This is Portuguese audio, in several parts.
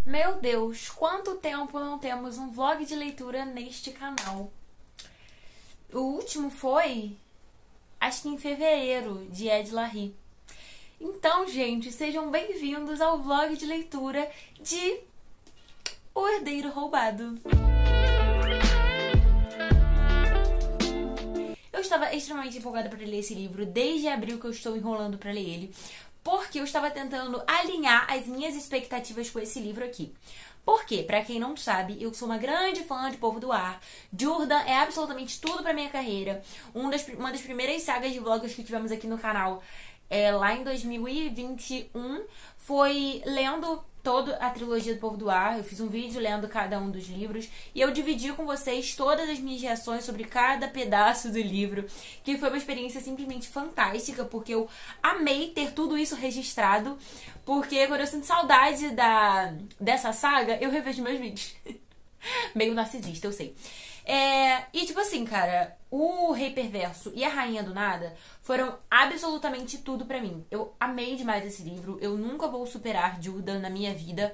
Meu Deus, quanto tempo não temos um vlog de leitura neste canal? O último foi, acho que em fevereiro, de Ed Larry. Então, gente, sejam bem-vindos ao vlog de leitura de O Herdeiro Roubado. Eu estava extremamente empolgada para ler esse livro desde abril que eu estou enrolando para ler ele, porque eu estava tentando alinhar as minhas expectativas com esse livro aqui. Porque, pra quem não sabe, eu sou uma grande fã de Povo do Ar. Jordan é absolutamente tudo pra minha carreira. Uma das primeiras sagas de vlogs que tivemos aqui no canal, lá em 2021, foi lendo toda a trilogia do Povo do Ar. Eu fiz um vídeo lendo cada um dos livros e eu dividi com vocês todas as minhas reações sobre cada pedaço do livro, que foi uma experiência simplesmente fantástica, porque eu amei ter tudo isso registrado, porque quando eu sinto saudade dessa saga, eu revejo meus vídeos. Meio narcisista, eu sei. E tipo assim, cara, o Rei Perverso e a Rainha do Nada foram absolutamente tudo pra mim. Eu amei demais esse livro, eu nunca vou superar Jordan na minha vida.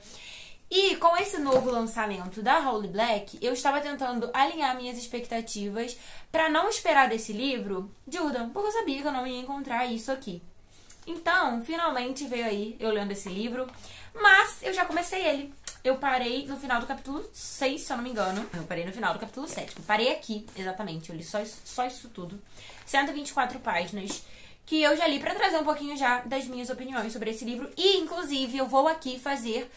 E com esse novo lançamento da Holly Black, eu estava tentando alinhar minhas expectativas pra não esperar desse livro Jordan, porque eu sabia que eu não ia encontrar isso aqui. Então, finalmente veio aí eu lendo esse livro, mas eu já comecei ele. Eu parei no final do capítulo 6, se eu não me engano. Eu parei no final do capítulo 7. Parei aqui, exatamente. Eu li só isso tudo. 124 páginas. Que eu já li pra trazer um pouquinho já das minhas opiniões sobre esse livro. E, inclusive, eu vou aqui fazer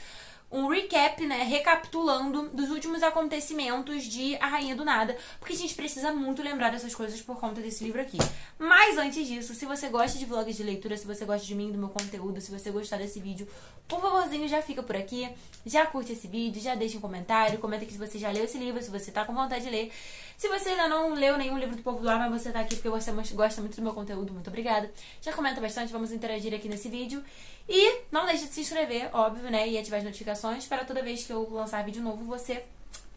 um recap, né? Recapitulando dos últimos acontecimentos de A Rainha do Nada. Porque a gente precisa muito lembrar dessas coisas por conta desse livro aqui. Mas antes disso, se você gosta de vlogs de leitura, se você gosta de mim, do meu conteúdo, se você gostar desse vídeo, por favorzinho, já fica por aqui, já curte esse vídeo, já deixa um comentário, comenta aqui se você já leu esse livro, se você tá com vontade de ler. Se você ainda não leu nenhum livro do Povo do Ar, mas você tá aqui porque você gosta muito do meu conteúdo, muito obrigada. Já comenta bastante, vamos interagir aqui nesse vídeo. E não deixe de se inscrever, óbvio, né, e ativar as notificações para toda vez que eu lançar vídeo novo, você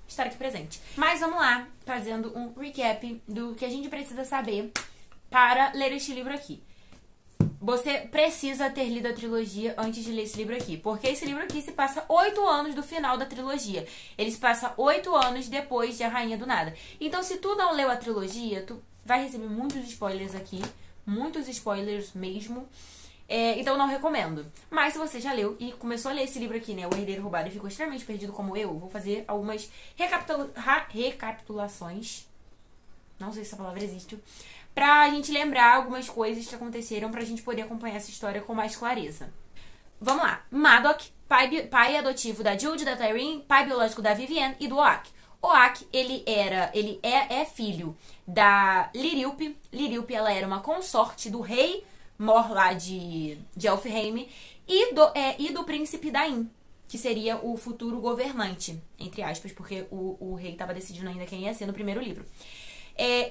estar aqui presente. Mas vamos lá, fazendo um recap do que a gente precisa saber para ler este livro aqui. Você precisa ter lido a trilogia antes de ler esse livro aqui, porque esse livro aqui se passa 8 anos do final da trilogia. Ele se passa 8 anos depois de A Rainha do Nada. Então, se tu não leu a trilogia, tu vai receber muitos spoilers aqui, muitos spoilers mesmo. Então, não recomendo. Mas se você já leu e começou a ler esse livro aqui, né, O Herdeiro Roubado, e ficou extremamente perdido como eu, vou fazer algumas recapitulações. Não sei se essa palavra existe. Pra gente lembrar algumas coisas que aconteceram pra gente poder acompanhar essa história com mais clareza. Vamos lá. Maddock, pai adotivo da Jude, da Tyreen, pai biológico da Vivienne e do Oak. Oak, ele é filho da Lirilpe. Lirilpe, ela era uma consorte do rei Mor lá de Elfhame e do príncipe Dain, que seria o futuro governante, entre aspas, porque o rei estava decidindo ainda quem ia ser no primeiro livro.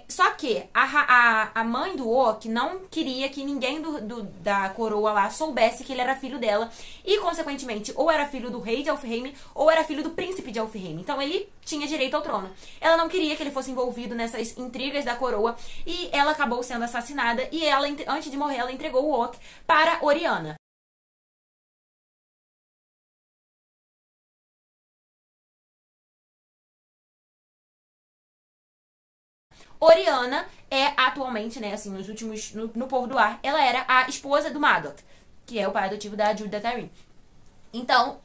Só que a mãe do Oak não queria que ninguém da coroa lá soubesse que ele era filho dela. E, consequentemente, ou era filho do rei de Elfhame ou era filho do príncipe de Elfhame. Então, ele tinha direito ao trono. Ela não queria que ele fosse envolvido nessas intrigas da coroa. E ela acabou sendo assassinada. E ela, antes de morrer, ela entregou o Oak para Oriana. Oriana é atualmente, né, assim, nos últimos, no Povo do Ar, ela era a esposa do Maddock, que é o pai adotivo da Jude da Tyreen. Então,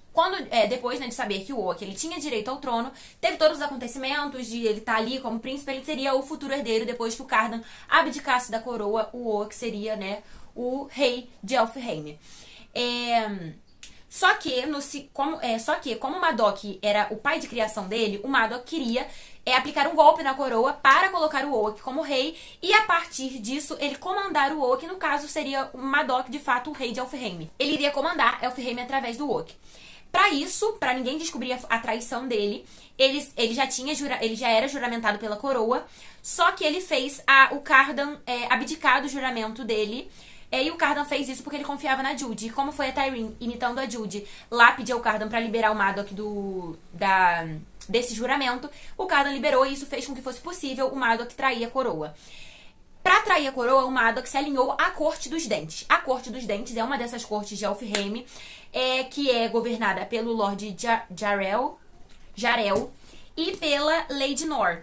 depois, né, de saber que o Oak, ele tinha direito ao trono, teve todos os acontecimentos de ele estar ali como príncipe, ele seria o futuro herdeiro. Depois que o Cardan abdicasse da coroa, o Oak seria, né, o rei de Elfhame. Só que, como o Maddock era o pai de criação dele, o Maddock queria aplicar um golpe na coroa para colocar o Oak como rei, e a partir disso ele comandar o Oak. No caso, seria o Maddock de fato o rei de Elfhame. Ele iria comandar Elfhame através do Oak. Para isso, para ninguém descobrir a traição dele, ele já era juramentado pela coroa, só que ele fez o Cardan abdicar do juramento dele. E o Cardan fez isso porque ele confiava na Jude. E como foi a Tyreen imitando a Jude lá pedir ao Cardan pra liberar o Maddock desse juramento, o Cardan liberou, e isso fez com que fosse possível o Maddock trair a coroa. Pra atrair a coroa, o Madoc se alinhou à Corte dos Dentes. A Corte dos Dentes é uma dessas cortes de Elfhame, que é governada pelo Lord Jarel e pela Lady Nor.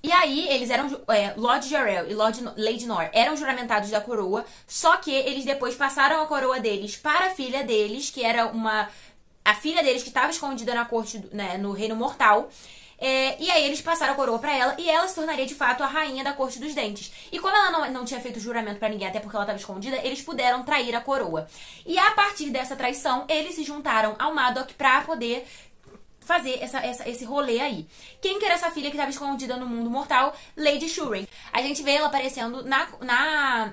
E aí, eles eram... Lord Jarel e Lady Nor eram juramentados da coroa, só que eles depois passaram a coroa deles para a filha deles, que era a filha deles que estava escondida na corte, né, no Reino Mortal. E aí eles passaram a coroa pra ela e ela se tornaria de fato a rainha da Corte dos Dentes. E como ela não tinha feito juramento pra ninguém, até porque ela estava escondida, eles puderam trair a coroa. E a partir dessa traição, eles se juntaram ao Madoc pra poder fazer esse rolê aí. Quem que era essa filha que estava escondida no mundo mortal? Lady Shurem. A gente vê ela aparecendo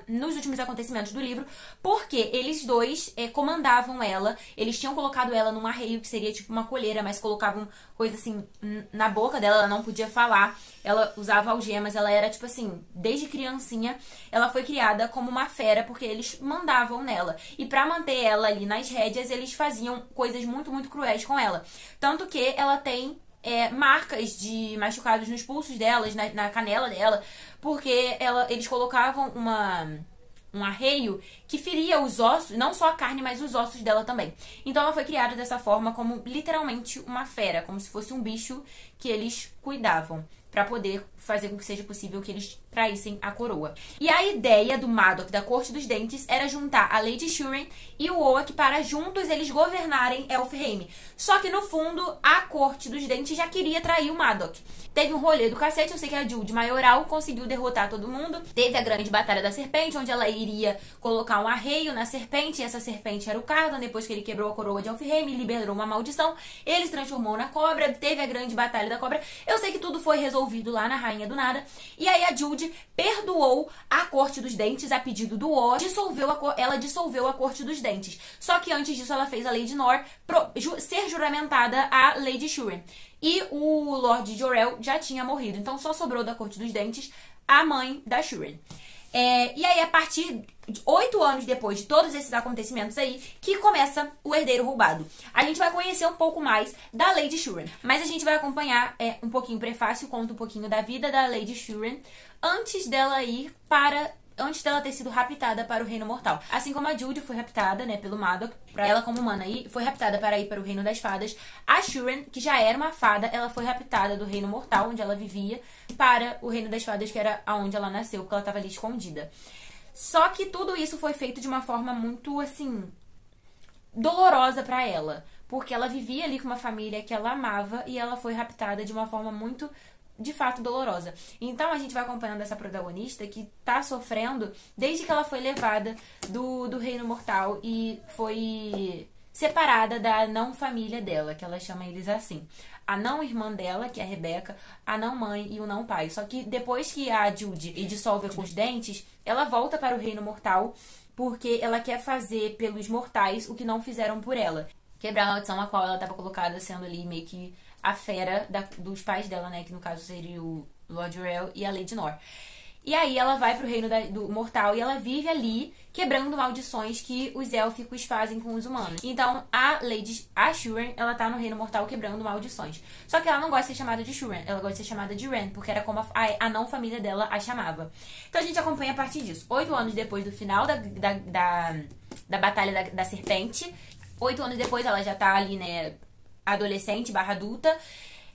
nos últimos acontecimentos do livro, porque eles dois comandavam ela. Eles tinham colocado ela num arreio, que seria tipo uma colheira, mas colocavam coisa assim na boca dela, ela não podia falar. Ela usava algemas, ela era tipo assim, desde criancinha, ela foi criada como uma fera, porque eles mandavam nela. E pra manter ela ali nas rédeas, eles faziam coisas muito, muito cruéis com ela. Tanto que ela tem marcas de machucados nos pulsos delas, na canela dela, porque eles colocavam um arreio que feria os ossos, não só a carne, mas os ossos dela também. Então ela foi criada dessa forma, como literalmente uma fera, como se fosse um bicho que eles cuidavam, pra poder fazer com que seja possível que eles traíssem a coroa. E a ideia do Madoc, da Corte dos Dentes, era juntar a Lady Shurem e o Oak para juntos eles governarem Elfhame. Só que no fundo, a Corte dos Dentes já queria trair o Madoc. Teve um rolê do cacete, eu sei que a Jude Maioral conseguiu derrotar todo mundo. Teve a grande Batalha da Serpente, onde ela iria colocar um arreio na serpente, e essa serpente era o Cardan. Depois que ele quebrou a coroa de Elfhame, liberou uma maldição, ele se transformou na cobra, teve a grande Batalha da Cobra. Eu sei que tudo foi resolvido lá na Rainha do Nada. E aí a Jude perdoou a Corte dos Dentes a pedido do O, ela dissolveu a Corte dos Dentes. Só que antes disso ela fez a Lady Nor ser juramentada a Lady Shurem. E o Lord Jorel já tinha morrido, então só sobrou da Corte dos Dentes a mãe da Shurem. E aí, a partir de 8 anos depois de todos esses acontecimentos aí, que começa o Herdeiro Roubado. A gente vai conhecer um pouco mais da Lady Shurem, mas a gente vai acompanhar um pouquinho o prefácio, conta um pouquinho da vida da Lady Shurem antes dela ter sido raptada para o Reino Mortal. Assim como a Jude foi raptada, né, pelo Madoc, ela como humana foi raptada para ir para o Reino das Fadas, a Shurem, que já era uma fada, ela foi raptada do Reino Mortal, onde ela vivia, para o Reino das Fadas, que era onde ela nasceu, porque ela estava ali escondida. Só que tudo isso foi feito de uma forma muito, assim, dolorosa para ela, porque ela vivia ali com uma família que ela amava e ela foi raptada de uma forma muito, de fato, dolorosa. Então a gente vai acompanhando essa protagonista que tá sofrendo desde que ela foi levada do Reino Mortal e foi separada da não-família dela, que ela chama eles assim. A não-irmã dela, que é a Rebecca, a não-mãe e o não-pai. Só que depois que a Jude dissolve com os dentes, ela volta para o Reino Mortal porque ela quer fazer pelos mortais o que não fizeram por ela. Quebrar a maldição a qual ela estava colocada, sendo ali meio que a fera dos pais dela, né? Que no caso seria o Lord Jorel e a Lady Nor. E aí ela vai pro reino do mortal e ela vive ali quebrando maldições que os élficos fazem com os humanos. Então a Shurem, ela tá no reino mortal quebrando maldições. Só que ela não gosta de ser chamada de Shurem, ela gosta de ser chamada de Ren, porque era como a não família dela a chamava. Então a gente acompanha a partir disso. 8 anos depois do final da Batalha da Serpente. 8 anos depois ela já tá ali, né, adolescente / adulta.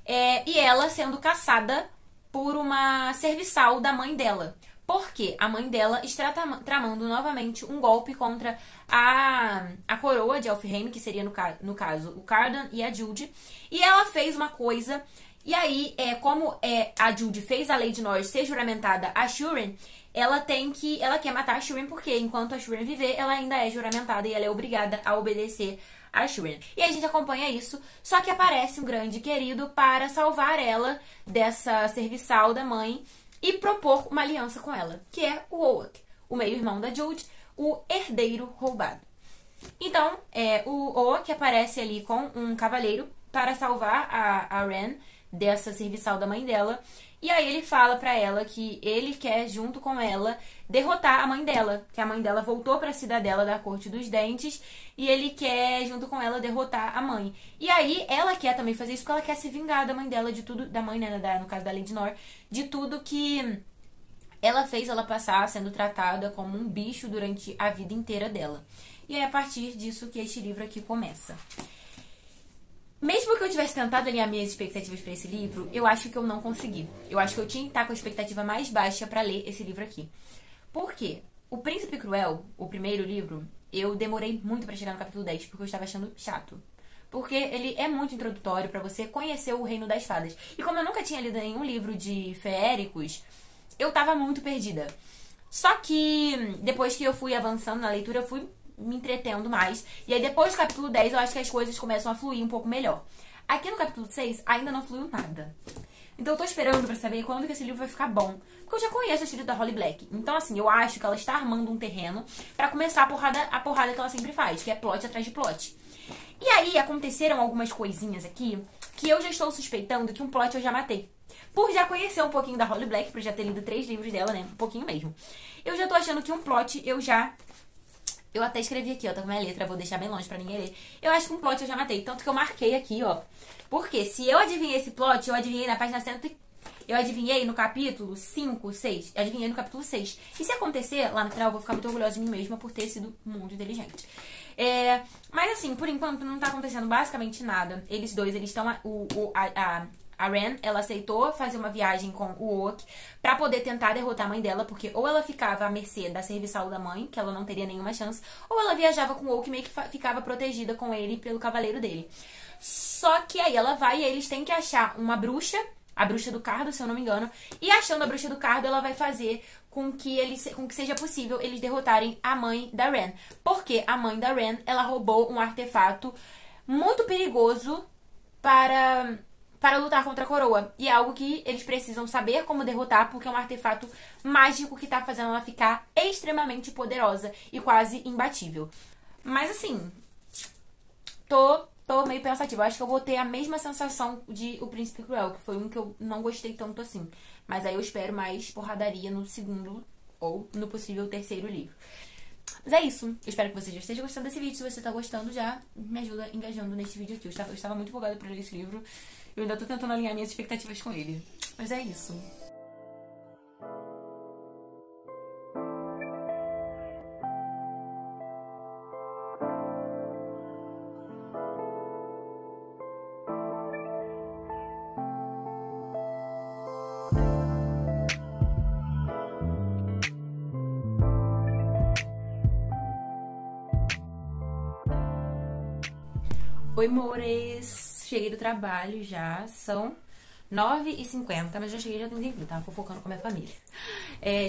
E ela sendo caçada por uma serviçal da mãe dela. Porque a mãe dela está tramando novamente um golpe contra a coroa de Elfhame, que seria, no caso, o Cardan e a Jude. E ela fez uma coisa. E aí, como a Jude fez a Lady Nor ser juramentada a Shurem, ela quer matar a Shurem, porque enquanto a Shurem viver, ela ainda é juramentada e ela é obrigada a obedecer a Shurem. E a gente acompanha isso, só que aparece um grande querido para salvar ela dessa serviçal da mãe e propor uma aliança com ela, que é o Oak, o meio-irmão da Jude, o herdeiro roubado. Então, o Oak aparece ali com um cavaleiro para salvar a Ren dessa serviçal da mãe dela. E aí ele fala pra ela que ele quer, junto com ela, derrotar a mãe dela. Que a mãe dela voltou pra cidadela da Corte dos Dentes. E ele quer, junto com ela, derrotar a mãe. E aí ela quer também fazer isso porque ela quer se vingar da mãe dela, de tudo... Da mãe, né, no caso da Lady Nor, de tudo que ela fez ela passar sendo tratada como um bicho durante a vida inteira dela. E é a partir disso que este livro aqui começa. Mesmo que eu tivesse tentado alinhar minhas expectativas pra esse livro, eu acho que eu não consegui. Eu acho que eu tinha que estar com a expectativa mais baixa pra ler esse livro aqui. Por quê? O Príncipe Cruel, o primeiro livro, eu demorei muito pra chegar no capítulo 10, porque eu estava achando chato. Porque ele é muito introdutório pra você conhecer o Reino das Fadas. E como eu nunca tinha lido nenhum livro de feéricos, eu tava muito perdida. Só que depois que eu fui avançando na leitura, eu fui me entretendo mais. E aí depois do capítulo 10, eu acho que as coisas começam a fluir um pouco melhor. Aqui no capítulo 6, ainda não fluiu nada. Então eu tô esperando pra saber quando que esse livro vai ficar bom. Porque eu já conheço o estilo da Holly Black. Então assim, eu acho que ela está armando um terreno pra começar a porrada que ela sempre faz, que é plot atrás de plot. E aí aconteceram algumas coisinhas aqui que eu já estou suspeitando que um plot eu já matei. Por já conhecer um pouquinho da Holly Black, por já ter lido 3 livros dela, né? Um pouquinho mesmo. Eu já tô achando que um plot eu até escrevi aqui, ó, tá com minha letra, vou deixar bem longe pra ninguém ler. Eu acho que um plot eu já matei, tanto que eu marquei aqui, ó. Porque se eu adivinhei esse plot, eu adivinhei na página 100. Eu adivinhei no capítulo 5, 6. Eu adivinhei no capítulo 6. E se acontecer, lá no final, eu vou ficar muito orgulhosa de mim mesma por ter sido muito inteligente. Mas assim, por enquanto, não tá acontecendo basicamente nada. Eles dois, eles estão... A Ren, ela aceitou fazer uma viagem com o Oak pra poder tentar derrotar a mãe dela, porque ou ela ficava à mercê da serviçal da mãe, que ela não teria nenhuma chance, ou ela viajava com o Oak e meio que ficava protegida com ele pelo cavaleiro dele. Só que aí ela vai e eles têm que achar uma bruxa, a bruxa do Cardo, se eu não me engano, e achando a bruxa do Cardo, ela vai fazer com que seja possível eles derrotarem a mãe da Ren. Porque a mãe da Ren, ela roubou um artefato muito perigoso para lutar contra a coroa. E é algo que eles precisam saber como derrotar, porque é um artefato mágico que tá fazendo ela ficar extremamente poderosa e quase imbatível. Mas assim, tô meio pensativa. Acho que eu vou ter a mesma sensação de O Príncipe Cruel, que foi um que eu não gostei tanto assim. Mas aí eu espero mais porradaria no segundo ou no possível terceiro livro. Mas é isso. Eu espero que você já esteja gostando desse vídeo. Se você tá gostando, já me ajuda engajando neste vídeo aqui. Eu estava muito empolgada pra ler esse livro. Eu ainda tô tentando alinhar minhas expectativas com ele. Mas é isso. Oi, amores! Cheguei do trabalho já, são 9h50, mas já cheguei, já tem tempo, tava fofocando com a minha família.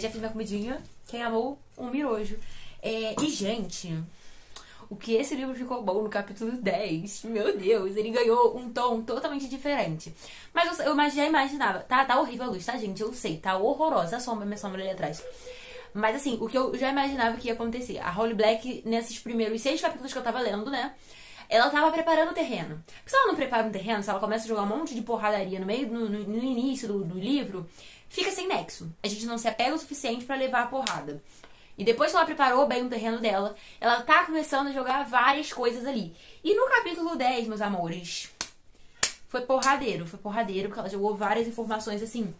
Já fiz minha comidinha, quem amou, um miojo. E, gente, o que esse livro ficou bom no capítulo 10, meu Deus, ele ganhou um tom totalmente diferente. Mas eu já imaginava, tá horrível a luz, tá, gente? Eu sei, tá horrorosa a minha sombra ali atrás. Mas assim, o que eu já imaginava que ia acontecer, a Holly Black, nesses primeiros 6 capítulos que eu tava lendo, né? Ela tava preparando o terreno. Porque se ela não prepara um terreno, se ela começa a jogar um monte de porradaria no meio, no início do livro, fica sem nexo. A gente não se apega o suficiente pra levar a porrada. E depois que ela preparou bem o terreno dela, ela tá começando a jogar várias coisas ali. E no capítulo 10, meus amores, foi porradeiro, porque ela jogou várias informações, assim,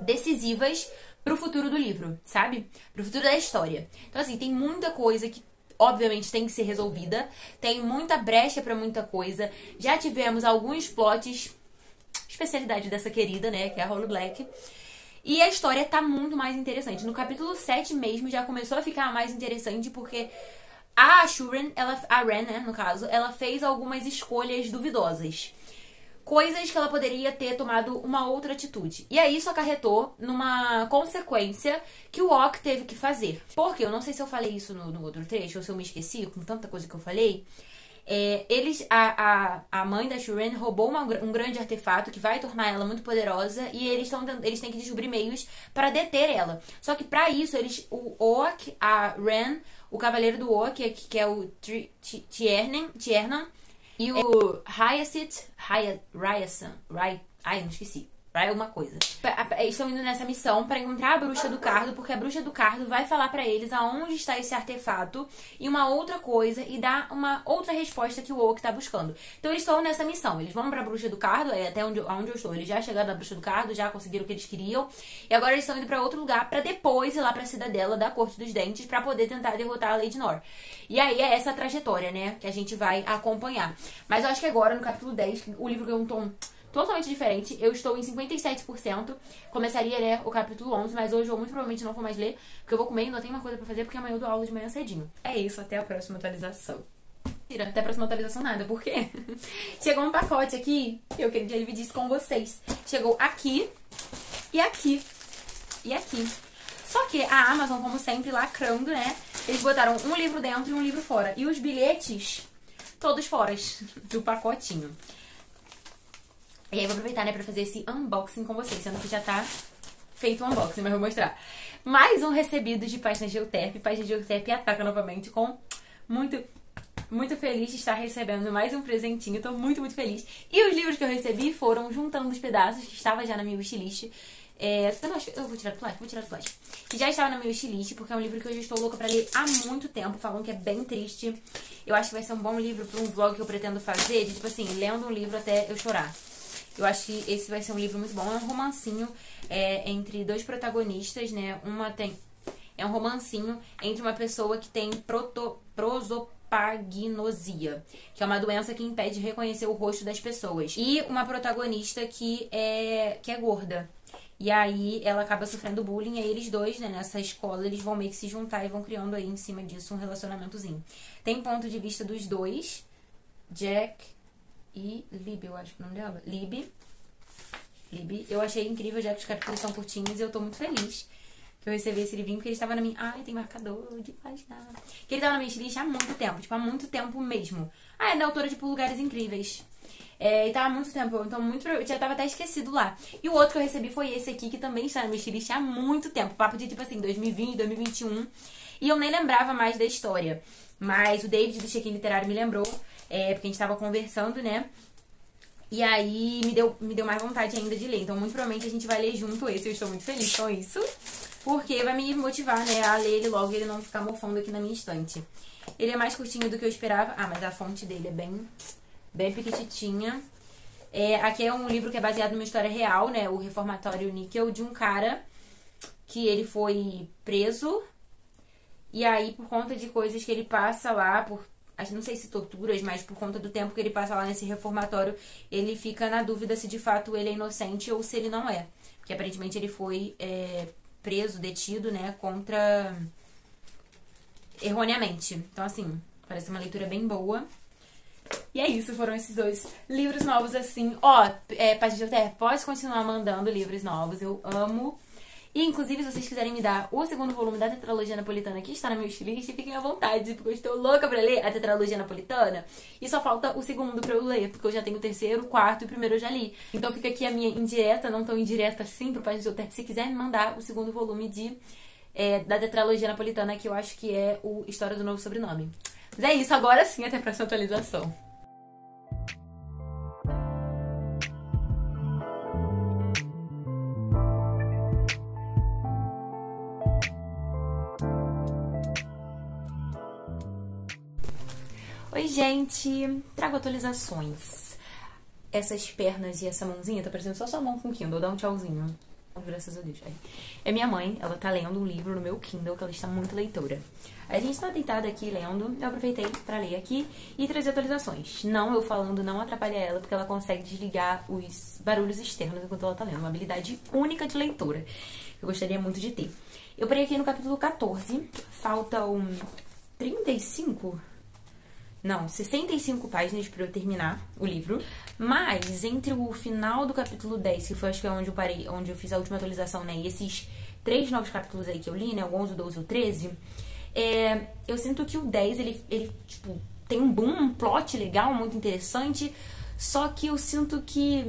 decisivas pro futuro do livro, sabe? Pro futuro da história. Então, assim, tem muita coisa que obviamente tem que ser resolvida. Tem muita brecha pra muita coisa. Já tivemos alguns plots, especialidade dessa querida, né, que é a Holly Black. E a história tá muito mais interessante. No capítulo 7 mesmo já começou a ficar mais interessante, porque a Ren, né, no caso, ela fez algumas escolhas duvidosas. Coisas que ela poderia ter tomado uma outra atitude. E aí isso acarretou numa consequência que o Ok teve que fazer. Porque eu não sei se eu falei isso no outro trecho, ou se eu me esqueci, com tanta coisa que eu falei. A mãe da Shuren roubou um grande artefato que vai tornar ela muito poderosa. E eles têm que descobrir meios para deter ela. Só que pra isso, o Ok, a Ren, o cavaleiro do Ok, que é o Tiernan, e o Hyacinth, ai, não esqueci. Vai alguma coisa. Eles estão indo nessa missão pra encontrar a bruxa do Cardo, porque a bruxa do Cardo vai falar pra eles aonde está esse artefato e uma outra coisa e dar uma outra resposta que o Oak tá buscando. Então eles estão nessa missão. Eles vão pra bruxa do Cardo, até onde eu estou. Eles já chegaram na bruxa do Cardo, já conseguiram o que eles queriam. E agora eles estão indo pra outro lugar pra depois ir lá pra cidadela da Corte dos Dentes pra poder tentar derrotar a Lady Nor. E aí é essa trajetória, né, que a gente vai acompanhar. Mas eu acho que agora, no capítulo 10, o livro ganhou um tom totalmente diferente. Eu estou em 57%. Começaria a ler o capítulo 11, mas hoje eu muito provavelmente não vou mais ler, porque eu vou comer e ainda tenho uma coisa pra fazer, porque amanhã eu dou aula de manhã cedinho. É isso, até a próxima atualização. Mentira, até a próxima atualização nada, por quê? Chegou um pacote aqui, eu queria dividir isso com vocês. Chegou aqui, e aqui, e aqui. Só que a Amazon, como sempre, lacrando, né? Eles botaram um livro dentro e um livro fora. E os bilhetes, todos fora do pacotinho. E aí eu vou aproveitar, né, pra fazer esse unboxing com vocês. Sendo que já tá feito o unboxing, mas vou mostrar. Mais um recebido de Páginas de Euterpe. Páginas de Euterpe ataca novamente com muito feliz de estar recebendo mais um presentinho. Tô muito, muito feliz. E os livros que eu recebi foram juntando os pedaços que estava já na minha wishlist. Eu vou tirar do plástico, que já estava na minha wishlist, porque é um livro que eu já estou louca pra ler há muito tempo. Falam que é bem triste. Eu acho que vai ser um bom livro pra um vlog que eu pretendo fazer, de tipo assim, lendo um livro até eu chorar. Eu acho que esse vai ser um livro muito bom. É um romancinho entre dois protagonistas, né? É um romancinho entre uma pessoa que tem prosopagnosia, que é uma doença que impede de reconhecer o rosto das pessoas. E uma protagonista que é gorda. E aí ela acaba sofrendo bullying, e aí eles dois, né, nessa escola, eles vão meio que se juntar e vão criando aí em cima disso um relacionamentozinho. Tem ponto de vista dos dois, Jack e Libby, eu acho que é o nome dela. Libby. Eu achei incrível, já que os capítulos são curtinhos, e eu tô muito feliz que eu recebi esse livrinho, porque ele estava na minha... Ai, tem marcador de página. Que ele estava na minha wishlist há muito tempo, tipo, há muito tempo mesmo. É da autora de Por Lugares Incríveis. E tava há muito tempo, então já tava até esquecido lá. E o outro que eu recebi foi esse aqui, que também está na minha wishlist há muito tempo. Papo de, tipo assim, 2020, 2021. E eu nem lembrava mais da história. Mas o David do Check-in Literário me lembrou, porque a gente tava conversando, né? E aí me deu mais vontade ainda de ler. Então, muito provavelmente a gente vai ler junto esse. Eu estou muito feliz com isso, porque vai me motivar, né, a ler ele logo e ele não ficar mofando aqui na minha estante. Ele é mais curtinho do que eu esperava. Ah, mas a fonte dele é bem pequititinha. Aqui é um livro que é baseado numa história real, né? O Reformatório Níquel, de um cara que ele foi preso. E aí, por conta de coisas que ele passa lá, não sei se torturas, mas por conta do tempo que ele passa lá nesse reformatório, ele fica na dúvida se de fato ele é inocente ou se ele não é. Porque aparentemente ele foi preso, detido, né? Erroneamente. Então, assim, parece uma leitura bem boa. E é isso, foram esses dois livros novos, assim. Página de Euterpe, pode continuar mandando livros novos, eu amo. E, inclusive, se vocês quiserem me dar o segundo volume da Tetralogia Napolitana, que está na minha wishlist, fiquem à vontade, porque eu estou louca pra ler a Tetralogia Napolitana. E só falta o segundo pra eu ler, porque eu já tenho o terceiro, o quarto e o primeiro eu já li. Então fica aqui a minha indireta, não tão indireta assim, pro Página de Euterpe, se quiser me mandar o segundo volume da Tetralogia Napolitana, que eu acho que é o História do Novo Sobrenome. Mas é isso, agora sim, até a próxima atualização. Oi, gente! Trago atualizações. Essas pernas e essa mãozinha, tá parecendo só sua mão com o Kindle. Dá um tchauzinho. Graças a Deus. É minha mãe, ela tá lendo um livro no meu Kindle, que ela está muito leitora. A gente tá deitada aqui lendo, eu aproveitei pra ler aqui e trazer atualizações. Não, eu falando não atrapalha ela, porque ela consegue desligar os barulhos externos enquanto ela tá lendo. Uma habilidade única de leitura, que eu gostaria muito de ter. Eu parei aqui no capítulo 14, faltam 65 páginas pra eu terminar o livro. Mas entre o final do capítulo 10, que foi acho que é onde eu parei, onde eu fiz a última atualização, né? E esses 3 novos capítulos aí que eu li, né? O 11, o 12 e o 13. Eu sinto que o 10, ele tipo, tem um boom, um plot legal, muito interessante. Só que eu sinto que...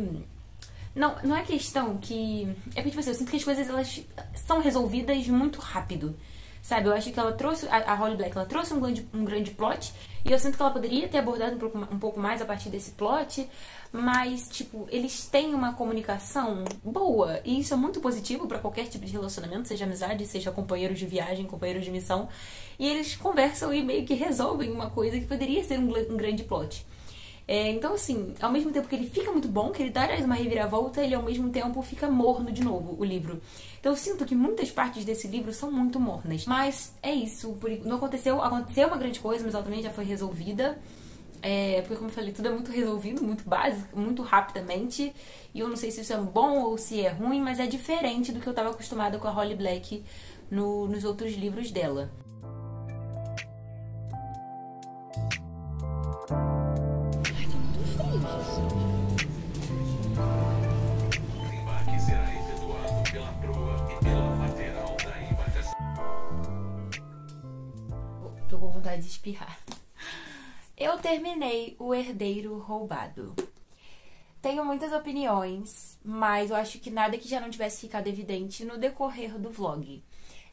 Não é questão que... É porque, tipo assim, eu sinto que as coisas, elas são resolvidas muito rápido. sabe? Eu acho que ela trouxe, a Holly Black, ela trouxe um grande plot, e eu sinto que ela poderia ter abordado um pouco mais a partir desse plot, mas, tipo, eles têm uma comunicação boa, e isso é muito positivo pra qualquer tipo de relacionamento, seja amizade, seja companheiros de viagem, companheiros de missão, e eles conversam e meio que resolvem uma coisa que poderia ser um grande plot. Então, assim, ao mesmo tempo que ele fica muito bom, que ele dá uma reviravolta, ele ao mesmo tempo fica morno de novo, o livro. Então eu sinto que muitas partes desse livro são muito mornas. Mas é isso, não aconteceu uma grande coisa, mas ela também já foi resolvida. Porque, como eu falei, tudo é muito resolvido, muito básico, muito rapidamente. E eu não sei se isso é bom ou se é ruim, mas é diferente do que eu tava acostumada com a Holly Black nos outros livros dela. Tô com vontade de espirrar. Eu terminei O Herdeiro Roubado. Tenho muitas opiniões, mas eu acho que nada que já não tivesse ficado evidente no decorrer do vlog.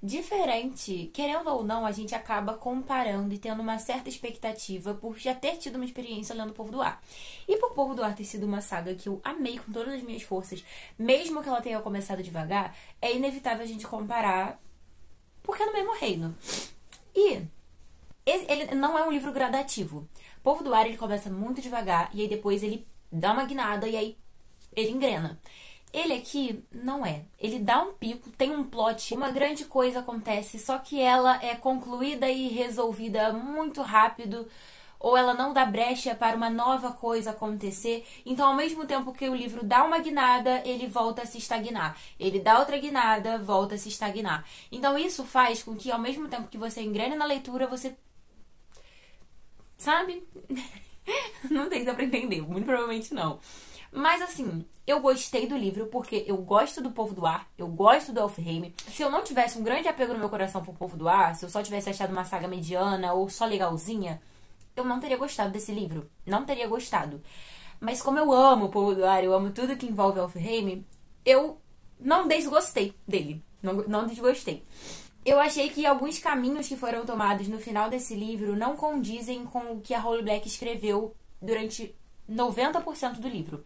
Diferente, querendo ou não, a gente acaba comparando e tendo uma certa expectativa por já ter tido uma experiência lendo O Povo do Ar. E por Povo do Ar ter sido uma saga que eu amei com todas as minhas forças, mesmo que ela tenha começado devagar, é inevitável a gente comparar, porque é no mesmo reino. E ele não é um livro gradativo. Povo do Ar, ele começa muito devagar, e aí depois ele dá uma guinada, e aí ele engrena. Ele aqui não é. Ele dá um pico, tem um plot, uma grande coisa acontece, só que ela é concluída e resolvida muito rápido, ou ela não dá brecha para uma nova coisa acontecer. Então, ao mesmo tempo que o livro dá uma guinada, ele volta a se estagnar. Ele dá outra guinada, volta a se estagnar. Então, isso faz com que, ao mesmo tempo que você engrene na leitura, você... Sabe? Não sei se dá pra entender, muito provavelmente não. Mas assim, eu gostei do livro porque eu gosto do Povo do Ar, eu gosto do Elfhame. Se eu não tivesse um grande apego no meu coração pro Povo do Ar, se eu só tivesse achado uma saga mediana ou só legalzinha, eu não teria gostado desse livro. Não teria gostado. Mas como eu amo o Povo do Ar, eu amo tudo que envolve Elfhame, eu não desgostei dele. Não desgostei. Eu achei que alguns caminhos que foram tomados no final desse livro não condizem com o que a Holly Black escreveu durante 90% do livro.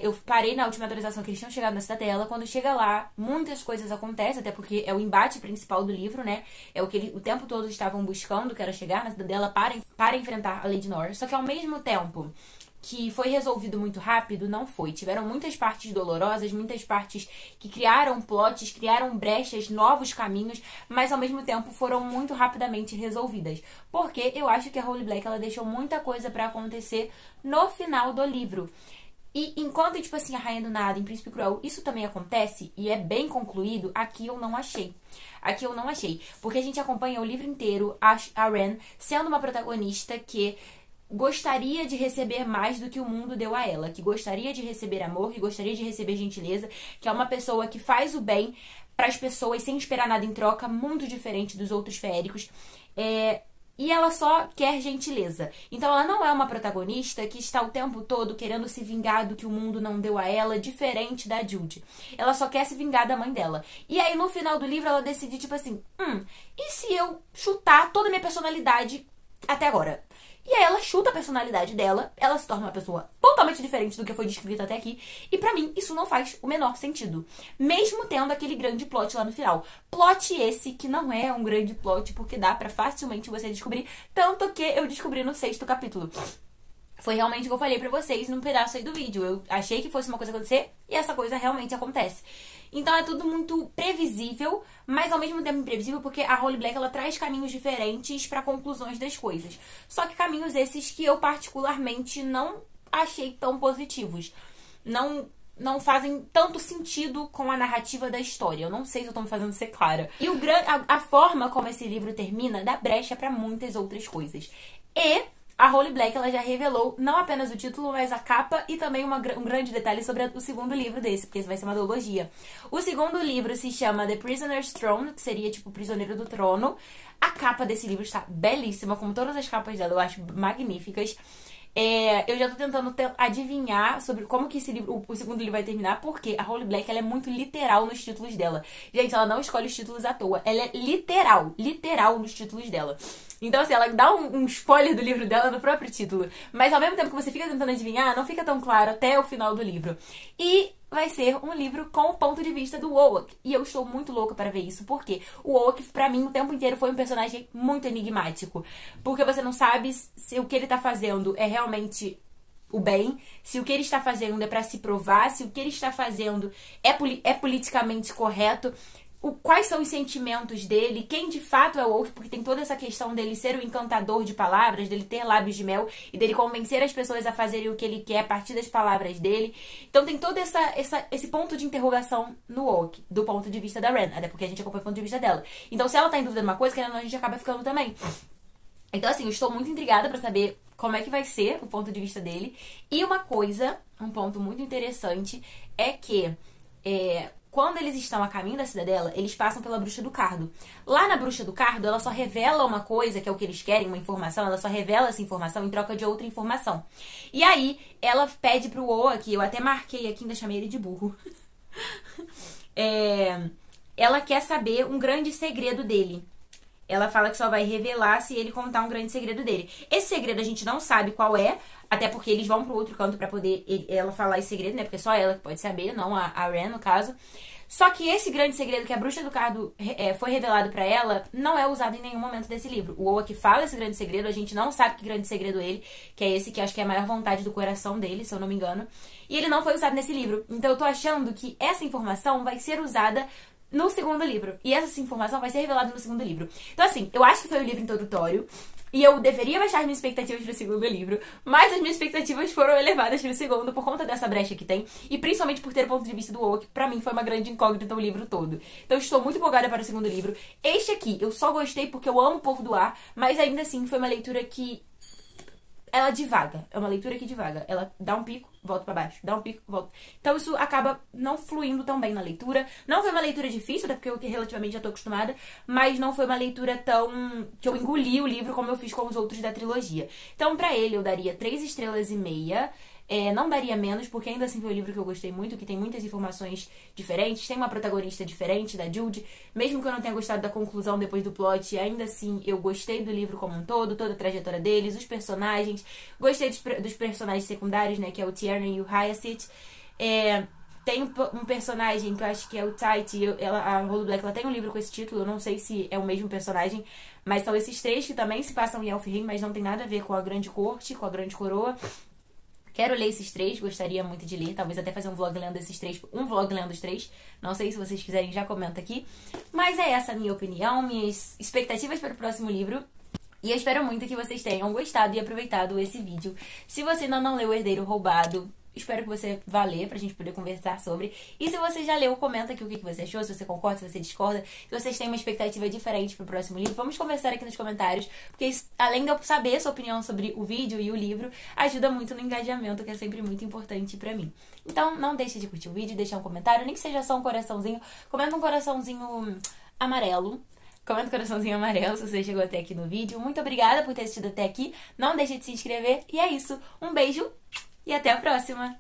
Eu parei na última atualização que eles tinham chegado na cidadela. Quando chega lá, muitas coisas acontecem, até porque é o embate principal do livro, né? É o que eles o tempo todo estavam buscando, que era chegar na cidadela para enfrentar a Lady Nor. Só que ao mesmo tempo que foi resolvido muito rápido, não foi. Tiveram muitas partes dolorosas, muitas partes que criaram plots, criaram brechas, novos caminhos, mas ao mesmo tempo foram muito rapidamente resolvidas. Porque eu acho que a Holly Black, ela deixou muita coisa pra acontecer no final do livro. E enquanto, tipo assim, a Rainha do Nada, em Príncipe Cruel, isso também acontece e é bem concluído, aqui eu não achei. Aqui eu não achei. Porque a gente acompanha o livro inteiro a Ren sendo uma protagonista que gostaria de receber mais do que o mundo deu a ela, que gostaria de receber amor, que gostaria de receber gentileza, que é uma pessoa que faz o bem para as pessoas sem esperar nada em troca, muito diferente dos outros feéricos. E ela só quer gentileza. Então ela não é uma protagonista que está o tempo todo querendo se vingar do que o mundo não deu a ela, diferente da Jude. Ela só quer se vingar da mãe dela. E aí no final do livro ela decide, tipo assim, e se eu chutar toda a minha personalidade até agora? E aí ela chuta a personalidade dela, ela se torna uma pessoa totalmente diferente do que foi descrito até aqui. E pra mim, isso não faz o menor sentido. Mesmo tendo aquele grande plot lá no final. Plot esse que não é um grande plot, porque dá pra facilmente você descobrir. Tanto que eu descobri no 6º capítulo. Foi realmente o que eu falei pra vocês num pedaço aí do vídeo. Eu achei que fosse uma coisa acontecer e essa coisa realmente acontece. Então é tudo muito previsível, mas ao mesmo tempo imprevisível, porque a Holly Black, ela traz caminhos diferentes para conclusões das coisas. Só que caminhos esses que eu particularmente não achei tão positivos. Não fazem tanto sentido com a narrativa da história. Eu não sei se eu tô me fazendo ser clara. E a forma como esse livro termina dá brecha para muitas outras coisas. E a Holly Black, ela já revelou não apenas o título, mas a capa e também um grande detalhe sobre o segundo livro desse, porque esse vai ser uma duologia. O segundo livro se chama The Prisoner's Throne, que seria tipo o Prisioneiro do Trono. A capa desse livro está belíssima, como todas as capas dela, eu acho magníficas. Eu já tô tentando adivinhar sobre como que esse livro, o segundo livro vai terminar, porque a Holly Black, ela é muito literal nos títulos dela. Gente, ela não escolhe os títulos à toa. Ela é literal nos títulos dela. Então, assim, ela dá um spoiler do livro dela no próprio título. Mas ao mesmo tempo que você fica tentando adivinhar, não fica tão claro até o final do livro. E vai ser um livro com o ponto de vista do Oak. E eu estou muito louca para ver isso. Porque o Oak, pra mim, o tempo inteiro foi um personagem muito enigmático. Porque você não sabe se o que ele tá fazendo é realmente o bem, se o que ele está fazendo é pra se provar, se o que ele está fazendo é politicamente correto. Quais são os sentimentos dele, quem de fato é o Oak, porque tem toda essa questão dele ser o encantador de palavras, dele ter lábios de mel e dele convencer as pessoas a fazerem o que ele quer a partir das palavras dele. Então tem todo esse ponto de interrogação no Oak, do ponto de vista da Ren, até porque a gente acompanha o ponto de vista dela. Então se ela tá em dúvida de uma coisa, querendo ou não, a gente acaba ficando também. Então assim, eu estou muito intrigada pra saber como é que vai ser o ponto de vista dele. E um ponto muito interessante é que quando eles estão a caminho da cidadela, eles passam pela Bruxa do Cardo. Lá na Bruxa do Cardo, ela só revela uma coisa, que é o que eles querem, uma informação, ela só revela essa informação em troca de outra informação. E aí, ela pede pro Oak, eu até marquei aqui, ainda chamei ele de burro. Ela quer saber um grande segredo dele. Ela fala que só vai revelar se ele contar um grande segredo dele. Esse segredo a gente não sabe qual é, até porque eles vão pro outro canto pra poder ela falar esse segredo, né? Porque só ela que pode saber, não a Ren, no caso. Só que esse grande segredo que a Bruxa do Cardo foi revelado pra ela, não é usado em nenhum momento desse livro. O Oak fala esse grande segredo, a gente não sabe que grande segredo é ele, que é esse que acho que é a maior vontade do coração dele, se eu não me engano. E ele não foi usado nesse livro. Então eu tô achando que essa informação vai ser usada no segundo livro. E essa informação vai ser revelada no segundo livro. Então, assim, eu acho que foi o livro introdutório. E eu deveria baixar as minhas expectativas pro segundo livro. Mas as minhas expectativas foram elevadas pro segundo por conta dessa brecha que tem. E principalmente por ter o ponto de vista do Oak. Pra mim foi uma grande incógnita o livro todo. Então eu estou muito empolgada para o segundo livro. Este aqui, eu só gostei porque eu amo o Povo do Ar. Mas ainda assim, foi uma leitura que ela divaga. É uma leitura que divaga. Ela dá um pico, volta pra baixo. Dá um pico, volta. Então isso acaba não fluindo tão bem na leitura. Não foi uma leitura difícil, até porque eu relativamente já tô acostumada. Mas não foi uma leitura tão... que eu engoli o livro como eu fiz com os outros da trilogia. Então pra ele eu daria 3,5 estrelas. Não daria menos, porque ainda assim foi um livro que eu gostei muito, que tem muitas informações diferentes, tem uma protagonista diferente da Jude. Mesmo que eu não tenha gostado da conclusão depois do plot, ainda assim eu gostei do livro como um todo, toda a trajetória deles, os personagens. Gostei dos personagens secundários, né, que é o Tierney e o Hyacinth. Tem um personagem que eu acho que é o Tite, a Holly Black, ela tem um livro com esse título, eu não sei se é o mesmo personagem, mas são esses três que também se passam em Elfhame, mas não tem nada a ver com a Grande Corte, com a Grande Coroa. Quero ler esses três, gostaria muito de ler. Talvez até fazer um vlog lendo esses três. Um vlog lendo os três. Não sei se vocês quiserem, já comenta aqui. Mas é essa a minha opinião, minhas expectativas para o próximo livro. E eu espero muito que vocês tenham gostado e aproveitado esse vídeo. Se você ainda não leu O Herdeiro Roubado, espero que você vá ler pra gente poder conversar sobre. E se você já leu, comenta aqui o que você achou, se você concorda, se você discorda, se vocês têm uma expectativa diferente pro próximo livro. Vamos conversar aqui nos comentários, porque isso, além de eu saber a sua opinião sobre o vídeo e o livro, ajuda muito no engajamento, que é sempre muito importante pra mim. Então, não deixe de curtir o vídeo, deixar um comentário, nem que seja só um coraçãozinho. Comenta um coraçãozinho amarelo. Comenta um coraçãozinho amarelo se você chegou até aqui no vídeo. Muito obrigada por ter assistido até aqui. Não deixe de se inscrever. E é isso. Um beijo e até a próxima!